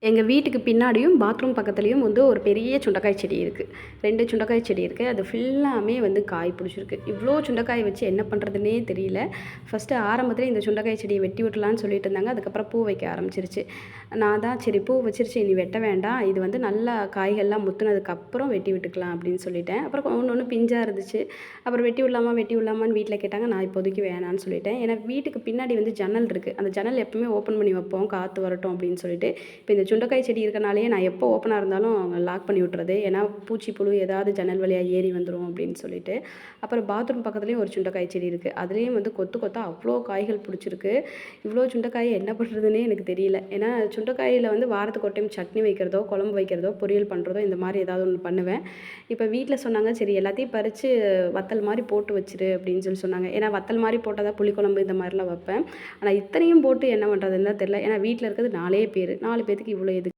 எங்கள் வீட்டுக்கு பின்னாடியும் பாத்ரூம் பக்கத்துலேயும் வந்து ஒரு பெரிய சுண்டைக்காய் செடி இருக்குது. 2 சுண்டைக்காய் செடி இருக்குது. அது ஃபுல்லாமே வந்து காய் பிடிச்சிருக்கு. இவ்வளோ சுண்டைக்காய் வச்சு என்ன பண்ணுறதுன்னே தெரியல. ஃபஸ்ட்டு ஆரம்பத்திலே இந்த சுண்டைக்காய் செடியை வெட்டி விட்டுலான்னு சொல்லிட்டு இருந்தாங்க. அதுக்கப்புறம் பூ வைக்க ஆரம்பிச்சிருச்சு. நான் தான் சரி பூ வச்சிருச்சு இனி வெட்ட வேண்டாம். இது வந்து நல்லா காய்கள்லாம் முத்துனதுக்கப்புறம் வெட்டி விட்டுக்கலாம் அப்படின்னு சொல்லிட்டேன். அப்புறம் ஒன்று ஒன்று பிஞ்சாக இருந்துச்சு. அப்புறம் வெட்டி விடலாமான்னு வீட்டில் கேட்டாங்க. நான் இப்போதைக்கு வேணான்னு சொல்லிட்டேன். ஏன்னா வீட்டுக்கு பின்னாடி வந்து ஜன்னல் இருக்குது. அந்த ஜன்னல் எப்பவுமே ஓப்பன் பண்ணி வைப்போம் காற்று வரட்டும் அப்படின்னு சொல்லிட்டு. இப்போ இந்த சுண்டைக்காய் செடி இருக்கனாலேயே நான் எப்போ ஓப்பனாக இருந்தாலும் லாக் பண்ணி விட்டுறது. ஏன்னா பூச்சி புழு ஏதாவது ஜன்னல் வழியாக ஏறி வந்துடும் அப்படின்னு சொல்லிட்டு. அப்புறம் பாத்ரூம் பக்கத்துலேயும் ஒரு சுண்டைக்காய் செடி இருக்குது. அதுலேயும் வந்து கொத்து கொத்தாக அவ்வளோ காய்கள் பிடிச்சிருக்கு. இவ்வளோ சுண்டைக்காயை என்ன பண்ணுறதுன்னே எனக்கு தெரியல. ஏன்னா சுண்டைக்காயில் வந்து வாரத்துக்கு ஒரு டைம் சட்னி வைக்கிறதோ குழம்பு வைக்கிறதோ பொரியல் பண்ணுறதோ இந்த மாதிரி ஏதாவது ஒன்று பண்ணுவேன். இப்போ வீட்டில் சொன்னாங்க சரி எல்லாத்தையும் பறித்து வத்தல் மாதிரி போட்டு வச்சிரு அப்படின்னு சொன்னாங்க. ஏன்னா வத்தல் மாதிரி போட்டால் தான் புளிக்குழம்பு இந்த மாதிரிலாம் வைப்பேன். ஆனால் இத்தனையும் போட்டு என்ன பண்ணுறதுன்னு தான் தெரியல. ஏன்னா வீட்டில் இருக்கிறது 4 பேர் 4 பேத்துக்கு இவ்வளோ எதுக்கு